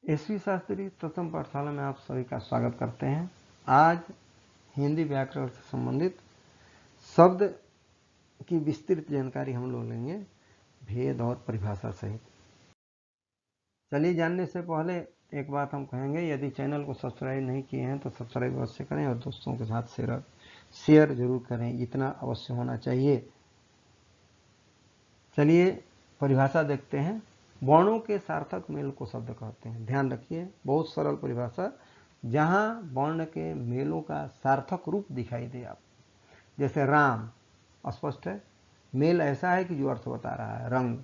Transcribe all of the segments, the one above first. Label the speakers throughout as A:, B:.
A: SV Shastri प्रथम पाठशाला में आप सभी का स्वागत करते हैं। आज हिंदी व्याकरण से संबंधित शब्द की विस्तृत जानकारी हम लोग लेंगे, भेद और परिभाषा सहित। चलिए, जानने से पहले एक बात हम कहेंगे, यदि चैनल को सब्सक्राइब नहीं किए हैं तो सब्सक्राइब अवश्य करें और दोस्तों के साथ शेयर जरूर करें, इतना अवश्य होना चाहिए। चलिए परिभाषा देखते हैं। वर्णों के सार्थक मेल को शब्द कहते हैं। ध्यान रखिए, बहुत सरल परिभाषा, जहां वर्ण के मेलों का सार्थक रूप दिखाई दे। आप जैसे राम, स्पष्ट है, मेल ऐसा है कि जो अर्थ बता रहा है। रंग।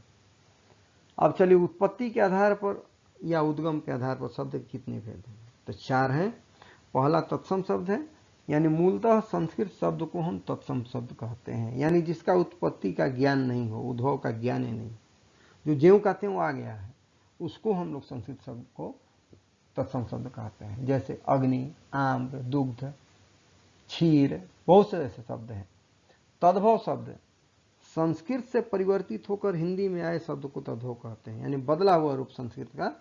A: अब चलिए उत्पत्ति के आधार पर या उद्गम के आधार पर शब्द कितने भेद हैं? तो 4 हैं। पहला तत्सम शब्द है, यानी मूलतः संस्कृत शब्द को हम तत्सम शब्द कहते हैं, यानी जिसका उत्पत्ति का ज्ञान नहीं हो, उद्भव का ज्ञान ही नहीं, जो ज्यों का त्यों आ गया है, उसको हम लोग संस्कृत शब्द को तत्सम शब्द कहते हैं। जैसे अग्नि, आम्र, दुग्ध, क्षीर, बहुत से ऐसे शब्द हैं। तद्भव शब्द संस्कृत से परिवर्तित होकर हिंदी में आए शब्द को तद्भव कहते हैं, यानी बदला हुआ रूप संस्कृत का।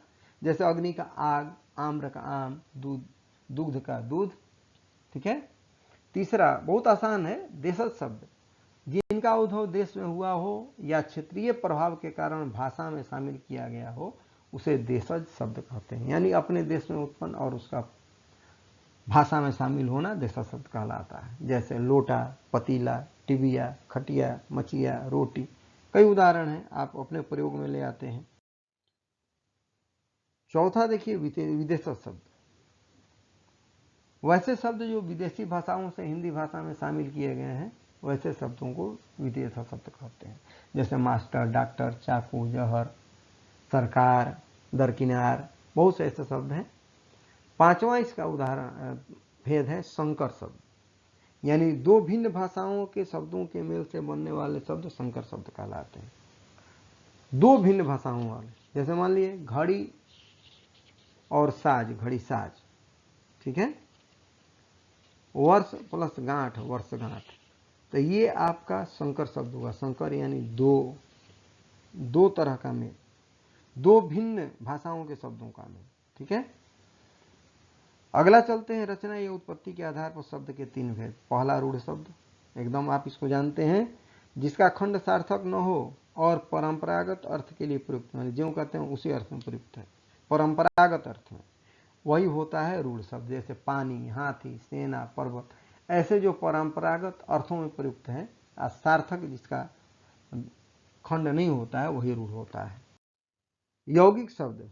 A: जैसे अग्नि का आग, आम्र का आम, दुग्ध का दूध। ठीक है। तीसरा बहुत आसान है, देशज शब्द, जिनका उद्भव देश में हुआ हो या क्षेत्रीय प्रभाव के कारण भाषा में शामिल किया गया हो, उसे देशज शब्द कहते हैं, यानी अपने देश में उत्पन्न और उसका भाषा में शामिल होना देशज शब्द कहलाता है। जैसे लोटा, पतीला, टिबिया, खटिया, मचिया, रोटी, कई उदाहरण हैं, आप अपने प्रयोग में ले आते हैं। चौथा देखिए विदेशज शब्द, वैसे शब्द जो विदेशी भाषाओं से हिंदी भाषा में शामिल किए गए हैं, वैसे शब्दों को विदेशी शब्द कहते हैं। जैसे मास्टर, डॉक्टर, चाकू, जहर, सरकार, दरकिनार, बहुत से ऐसे शब्द हैं। पांचवा इसका उदाहरण भेद है संकर शब्द, यानी दो भिन्न भाषाओं के शब्दों के मेल से बनने वाले शब्द संकर शब्द कहलाते हैं। दो भिन्न भाषाओं वाले, जैसे मान लिए घड़ी और साज, घड़ी साज। ठीक है। वर्ष प्लस गांठ, वर्षगांठ, तो ये आपका संकर शब्द हुआ। संकर यानी दो तरह का मेल, दो भिन्न भाषाओं के शब्दों का मेल। ठीक है। अगला चलते हैं, रचना या उत्पत्ति के आधार पर शब्द के 3 भेद। पहला रूढ़ शब्द, एकदम आप इसको जानते हैं, जिसका खंड सार्थक न हो और परंपरागत अर्थ के लिए प्रयुक्त, ज्यों कहते हैं उसी अर्थ में प्रयुक्त है, परंपरागत अर्थ में, वही होता है रूढ़ शब्द। जैसे पानी, हाथी, सेना, पर्वत, ऐसे जो परंपरागत अर्थों में प्रयुक्त है, सार्थक जिसका खंड नहीं होता है, वही रूढ़ होता है। यौगिक शब्द,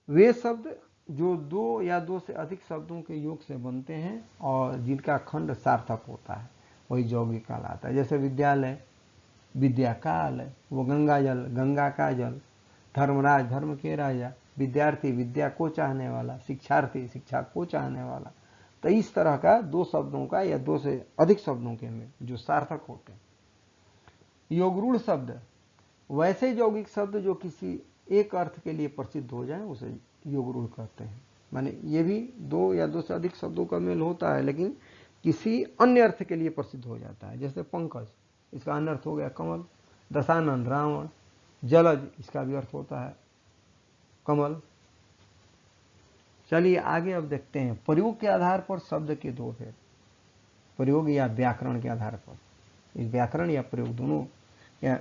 A: वे शब्द जो दो या दो से अधिक शब्दों के योग से बनते हैं और जिनका खंड सार्थक होता है, वही यौगिक कहलाता है। जैसे विद्यालय, विद्या काल, वो गंगा जल, गंगा का जल, धर्मराज, धर्म के राजा, विद्यार्थी, विद्या को चाहने वाला, शिक्षार्थी, शिक्षा को चाहने वाला। तो इस तरह का दो शब्दों का या दो से अधिक शब्दों के में जो सार्थक होते हैं। योगरूढ़ शब्द, वैसे यौगिक शब्द जो किसी एक अर्थ के लिए प्रसिद्ध हो जाए, उसे योगरूढ़ कहते हैं। माने ये भी दो या दो से अधिक शब्दों का मेल होता है, लेकिन किसी अन्य अर्थ के लिए प्रसिद्ध हो जाता है। जैसे पंकज, इसका अन्य अर्थ हो गया कमल। दशानन, रावण। जलज, इसका भी अर्थ होता है कमल। चलिए आगे अब देखते हैं, प्रयोग के आधार पर शब्द के 2 भेद। प्रयोग या व्याकरण के आधार पर, इस व्याकरण या प्रयोग दोनों या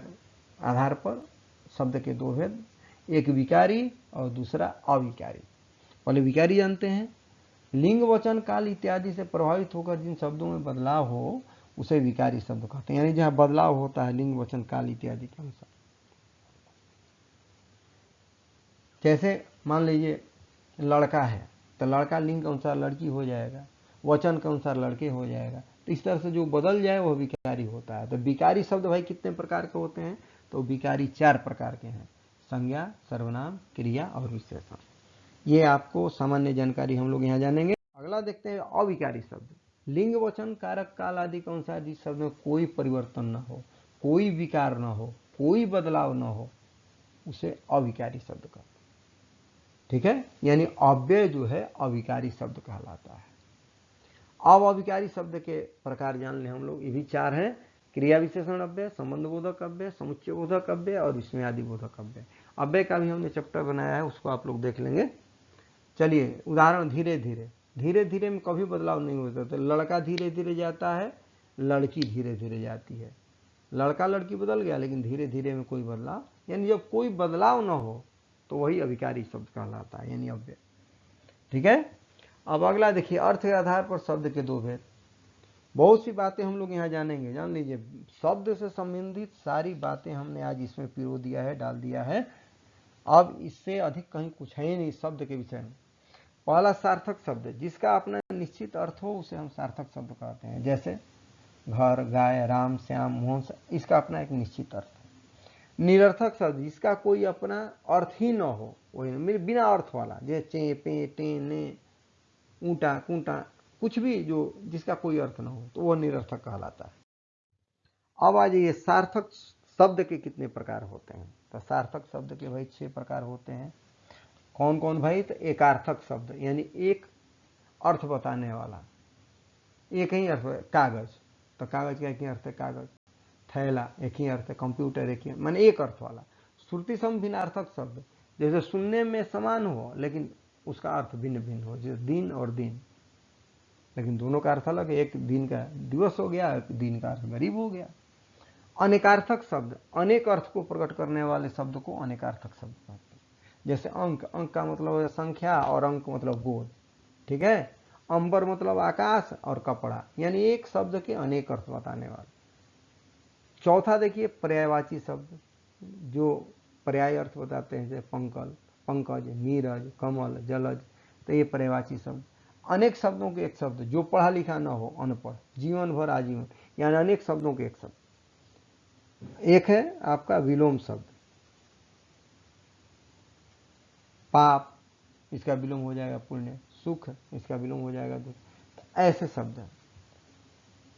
A: आधार पर शब्द के 2 भेद, एक विकारी और दूसरा अविकारी। पहले विकारी जानते हैं। लिंग, वचन, काल इत्यादि से प्रभावित होकर जिन शब्दों में बदलाव हो, उसे विकारी शब्द कहते हैं, यानी जहां बदलाव होता है लिंग, वचन, काल इत्यादि के अनुसार। जैसे मान लीजिए लड़का है, तो लड़का लिंग के अनुसार लड़की हो जाएगा, वचन के अनुसार लड़के हो जाएगा। तो इस तरह से जो बदल जाए वह विकारी होता है। तो विकारी शब्द भाई कितने प्रकार के होते हैं? तो विकारी 4 प्रकार के हैं, संज्ञा, सर्वनाम, क्रिया और विशेषण। ये आपको सामान्य जानकारी हम लोग यहाँ जानेंगे। अगला देखते हैं अविकारी शब्द, लिंग, वचन, कारक, काल आदि के अनुसार जिस शब्द में कोई परिवर्तन न हो, कोई विकार न हो, कोई बदलाव न हो, उसे अविकारी शब्द कहते हैं। ठीक है, यानी अव्यय जो है अविकारी शब्द कहलाता है। अब अविकारी शब्द के प्रकार जान लें हम लोग, ये भी 4 हैं। क्रिया विशेषण अव्यय, संबंध बोधक अव्यय, समुच्चय बोधक अव्यय और इसमें आदि बोधक अव्यय। अव्यय का भी हमने चैप्टर बनाया है, उसको आप लोग देख लेंगे। चलिए उदाहरण, धीरे धीरे, धीरे धीरे में कभी बदलाव नहीं होता। तो लड़का धीरे धीरे जाता है, लड़की धीरे धीरे जाती है। लड़का लड़की बदल गया, लेकिन धीरे धीरे में कोई बदलाव, यानी जब कोई बदलाव न हो तो वही अभिकारी शब्द कहलाता है, यानी अव्यय। ठीक है। अब अगला देखिए, अर्थ के आधार पर शब्द के दो भेद। बहुत सी बातें हम लोग यहाँ जानेंगे, जान लीजिए। शब्द से संबंधित सारी बातें हमने आज इसमें पिरो दिया है, डाल दिया है। अब इससे अधिक कहीं कुछ है ही नहीं शब्द के विषय में। पहला सार्थक शब्द, जिसका अपना निश्चित अर्थ हो उसे हम सार्थक शब्द कहते हैं। जैसे घर, गाय, राम, श्याम, मोहन, इसका अपना एक निश्चित अर्थ है। निरर्थक शब्द, जिसका कोई अपना अर्थ ही न हो, वही बिना अर्थ वाला, जैसे चे, पे, टे, ने, ऊंटा, कूटा, कुछ भी जो जिसका कोई अर्थ न हो, तो वह निरर्थक कहलाता है। अब आ जाइए, सार्थक शब्द के कितने प्रकार होते हैं। तो सार्थक शब्द के भाई 6 प्रकार होते हैं। कौन कौन भाई? तो एकार्थक शब्द, यानी एक अर्थ बताने वाला, एक ही अर्थ। कागज, तो कागज का एक ही अर्थ है कागज। थैला एक ही अर्थ है, कंप्यूटर एक ही, माने एक अर्थ वाला। श्रुति भिन्नार्थक शब्द, जैसे सुनने में समान हो लेकिन उसका अर्थ भिन्न भिन्न हो, जैसे दिन और दिन, लेकिन दोनों का अर्थ अलग है। एक दिन का दिवस हो गया, एक दिन का अर्थ गरीब हो गया। अनेकार्थक शब्द, अनेक अर्थ को प्रकट करने वाले शब्द को अनेकार्थक शब्द कहते हैं। जैसे अंक, अंक का मतलब है संख्या और अंक मतलब गोल। ठीक है। अंबर मतलब आकाश और कपड़ा, यानी एक शब्द के अनेक अर्थ बताने वाले। चौथा देखिए, पर्यायवाची शब्द, जो पर्याय अर्थ बताते हैं, जैसे पंकज, पंकज, नीरज, कमल, जलज, तो ये पर्यायवाची शब्द। अनेक शब्दों के एक शब्द, जो पढ़ा लिखा न हो, अनपढ़, जीवन भर आजीवन, यानी अनेक शब्दों के एक शब्द। एक है आपका विलोम शब्द, पाप, इसका विलोम हो जाएगा पुण्य, सुख, इसका विलोम हो जाएगा दुख, ऐसे शब्द।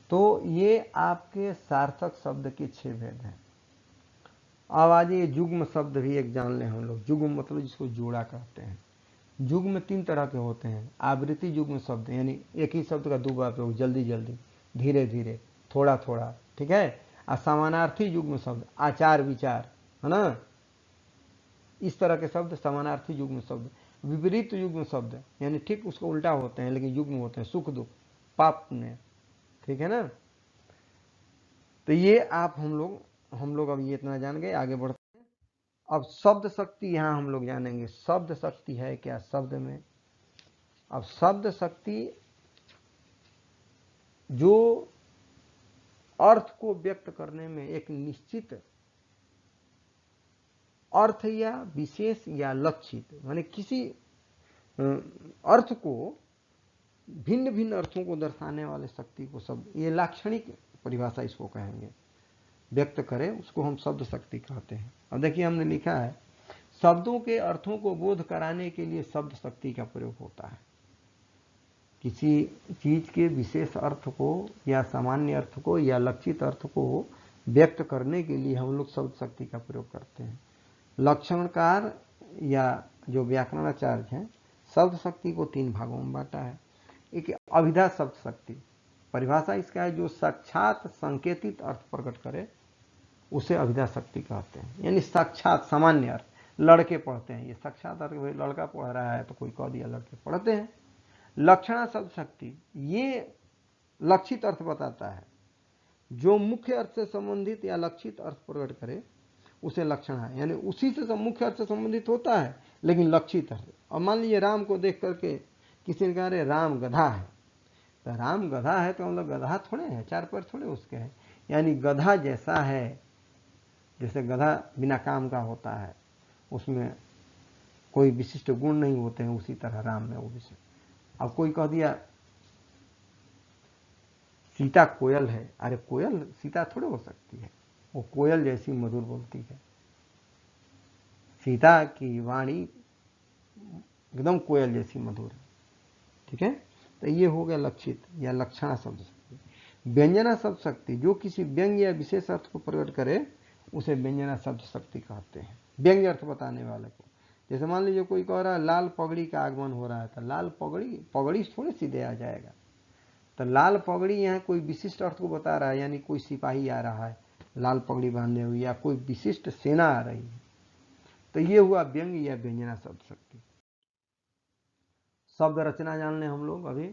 A: तो ये आपके सार्थक शब्द के 6 भेद हैं। अब आज ये युग्म शब्द भी एक जान लें हम लोग। युग्म मतलब जिसको जोड़ा कहते हैं। युग्म 3 तरह के होते हैं। आवृत्ति युग्म शब्द, यानी एक ही शब्द का 2 बार प्रयोग, जल्दी जल्दी, धीरे धीरे, थोड़ा थोड़ा। ठीक है। और समानार्थी युग्म शब्द, आचार विचार, है ना, इस तरह के शब्द समानार्थी युग्म शब्द। विपरीत युग्म शब्द, यानी ठीक उसको उल्टा होते हैं लेकिन युग्म होते हैं, सुख दुख, पाप पुण्य। ठीक है ना। तो ये आप हम लोग अब ये इतना जान गए, आगे बढ़ते हैं। अब शब्द शक्ति यहाँ हम लोग जानेंगे। शब्द शक्ति है क्या शब्द में? अब शब्द शक्ति जो अर्थ को व्यक्त करने में एक निश्चित अर्थ या विशेष या लक्षित, माने किसी अर्थ को भिन्न भिन्न अर्थों को दर्शाने वाले शक्ति को शब्द, ये लाक्षणिक परिभाषा इसको कहेंगे, व्यक्त करे, उसको हम शब्द शक्ति कहते हैं। अब देखिए हमने लिखा है, शब्दों के अर्थों को बोध कराने के लिए शब्द शक्ति का प्रयोग होता है। किसी चीज के विशेष अर्थ को या सामान्य अर्थ को या लक्षित अर्थ को व्यक्त करने के लिए हम लोग शब्द शक्ति का प्रयोग करते हैं। लक्षणकार या जो व्याकरणाचार्य हैं, शब्द शक्ति को 3 भागों में बांटा है। एक अभिधा शब्द शक्ति, परिभाषा इसका है जो साक्षात संकेतित अर्थ प्रकट करे, उसे अभिधा शक्ति कहते हैं। यानी साक्षात सामान्य अर्थ, लड़के पढ़ते हैं, ये साक्षात अर्थ, लड़का पढ़ रहा है तो कोई कह दिया लड़के पढ़ते हैं। लक्षणा शब्द शक्ति, ये लक्षित अर्थ बताता है, जो मुख्य अर्थ से संबंधित या लक्षित अर्थ प्रकट करे उसे लक्षण है, यानी उसी से मुख्य अर्थ से संबंधित होता है लेकिन लक्षित अर्थ। अब मान लीजिए राम को देख करके किसी ने कहा रे राम गधा है, तो राम गधा है तो मतलब गधा थोड़े है, 4 पैर थोड़े उसके हैं, यानी गधा जैसा है, जैसे गधा बिना काम का होता है, उसमें कोई विशिष्ट गुण नहीं होते हैं, उसी तरह राम में वो विशिष्ट। अब कोई कह दिया सीता कोयल है, अरे कोयल सीता थोड़े हो सकती है, वो कोयल जैसी मधुर बोलती है। सीता की वाणी एकदम कोयल जैसी मधुर है। ठीक है। तो ये हो गया लक्षित या लक्षणा शब्द शक्ति। व्यंजना शब्द शक्ति, जो किसी व्यंग या विशेष अर्थ को प्रकट करे उसे व्यंजना शब्द शक्ति कहते हैं, व्यंग्य अर्थ बताने वाले को। जैसे मान लीजिए कोई कह रहा है लाल पगड़ी का आगमन हो रहा है, तो लाल पगड़ी, पगड़ी थोड़ी सीधे आ जाएगा, तो लाल पगड़ी यहाँ कोई विशिष्ट अर्थ को बता रहा है, यानी कोई सिपाही आ रहा है लाल पगड़ी बांधे हुए, या कोई विशिष्ट सेना आ रही है। तो ये हुआ व्यंग्य या व्यंजना शब्द शक्ति। शब्द रचना जान लें हम लोग अभी।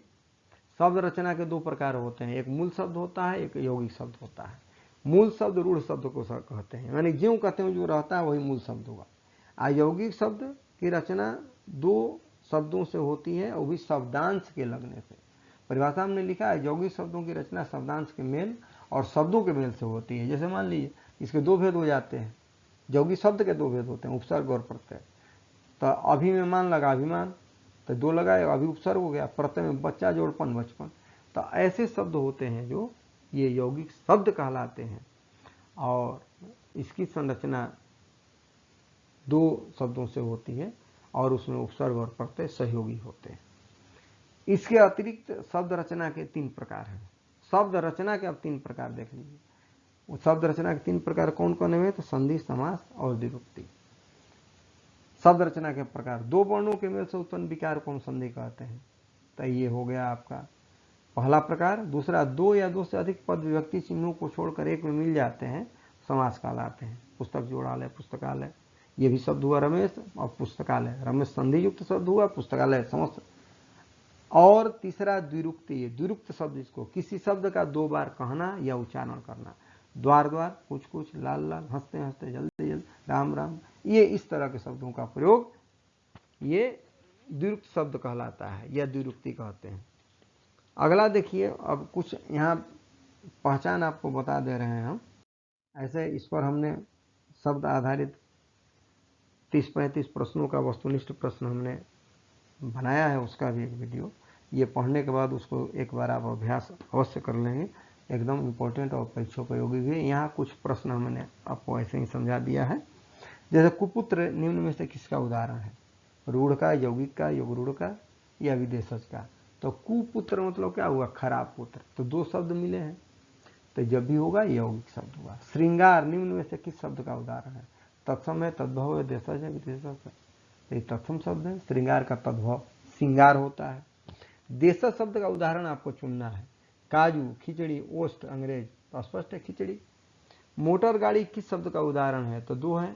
A: शब्द रचना के दो प्रकार होते हैं, एक मूल शब्द होता है, एक यौगिक शब्द होता है। मूल शब्द रूढ़ शब्द को कहते हैं, यानी ज्यों कहते हैं जो रहता है वही मूल शब्द होगा। यौगिक शब्द की रचना दो शब्दों से होती है, वो भी शब्दांश के लगने से। परिभाषा में लिखा है यौगिक शब्दों की रचना शब्दांश के मेल और शब्दों के मेल से होती है। जैसे मान लीजिए इसके दो भेद हो जाते हैं, यौगिक शब्द के दो भेद होते हैं, उपसर्ग और प्रत्यय। तो अभी में मान लगा अभिमान, तो दो लगाए अभी उपसर्ग हो गया, प्रत्यय में बच्चा जोड़पन बचपन। तो ऐसे शब्द होते हैं जो ये यौगिक शब्द कहलाते हैं, और इसकी संरचना दो शब्दों से होती है और उसमें उपसर्ग और प्रत्यय सहयोगी होते हैं। इसके अतिरिक्त शब्द रचना के तीन प्रकार हैं। शब्द रचना के अब तीन प्रकार देख लीजिए। शब्द रचना के तीन प्रकार कौन कौन है? तो संधि, समास और द्विरुक्ति। शब्द रचना के प्रकार, दो वर्णों के मेल से उत्पन्न विकार को हम संधि कहते हैं। तो ये हो गया आपका पहला प्रकार। दूसरा, दो या दो से अधिक पद विभक्ति चिन्हों को छोड़कर एक में मिल जाते हैं, समास कहलाते हैं। पुस्तक जोड़ालय, पुस्तकालय, ये भी शब्द हुआ रमेश, और पुस्तकालय, रमेश संधि युक्त शब्द हुआ, पुस्तकालय समस्त। और तीसरा द्विरुक्ति, द्विरुक्त शब्द इसको किसी शब्द का दो बार कहना या उच्चारण करना। द्वार द्वार, कुछ कुछ, लाल लाल, हंसते हंसते, जल्दी जल्दी, राम राम, ये इस तरह के शब्दों का प्रयोग ये द्विरुक्त शब्द कहलाता है या द्विरुक्ति कहते हैं। अगला देखिए, अब कुछ यहाँ पहचान आपको बता दे रहे हैं हम। ऐसे इस पर हमने शब्द आधारित 30-35 प्रश्नों का वस्तुनिष्ठ प्रश्न हमने बनाया है, उसका भी एक वीडियो। ये पढ़ने के बाद उसको एक बार आप अभ्यास अवश्य कर लेंगे, एकदम इम्पोर्टेंट और परीक्षोपयोगी भी है। यहाँ कुछ प्रश्न हमने आपको ऐसे ही समझा दिया है। जैसे कुपुत्र निम्न में से किसका उदाहरण है? रूढ़ का, यौगिक का, योगरूढ़ का या विदेशज का? तो कुपुत्र मतलब क्या हुआ? खराब पुत्र। तो दो शब्द मिले हैं, तो जब भी होगा यौगिक शब्द हुआ। श्रृंगार निम्न में से किस शब्द का उदाहरण है? तत्सम है, तद्भव है, देशज है, विदेशज है? ये तत्सम शब्द है। श्रृंगार का तद्भव श्रृंगार होता है। देशज शब्द का उदाहरण आपको चुनना है। काजू, खिचड़ी, ओस्ट, अंग्रेज, तो स्पष्ट है खिचड़ी। मोटर गाड़ी किस शब्द का उदाहरण है? तो दो है,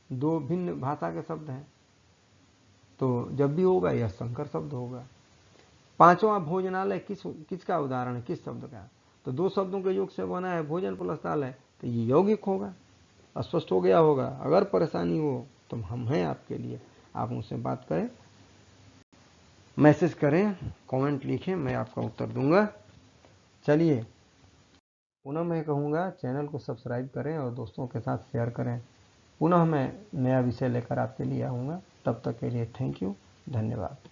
A: दो भिन्न भाषा के शब्द हैं, तो जब भी होगा यह संकर शब्द होगा। पांचवा, भोजनालय किसका उदाहरण है? किस शब्द का? तो दो शब्दों के योग से बना है, भोजन प्लस आलय, तो ये यौगिक होगा। स्पष्ट हो गया होगा। अगर परेशानी हो तो हम हैं आपके लिए, आप मुझसे बात करें, मैसेज करें, कमेंट लिखें, मैं आपका उत्तर दूंगा। चलिए, पुनः मैं कहूँगा चैनल को सब्सक्राइब करें और दोस्तों के साथ शेयर करें। पुनः मैं नया विषय लेकर आपके लिए आऊँगा। तब तक के लिए थैंक यू, धन्यवाद।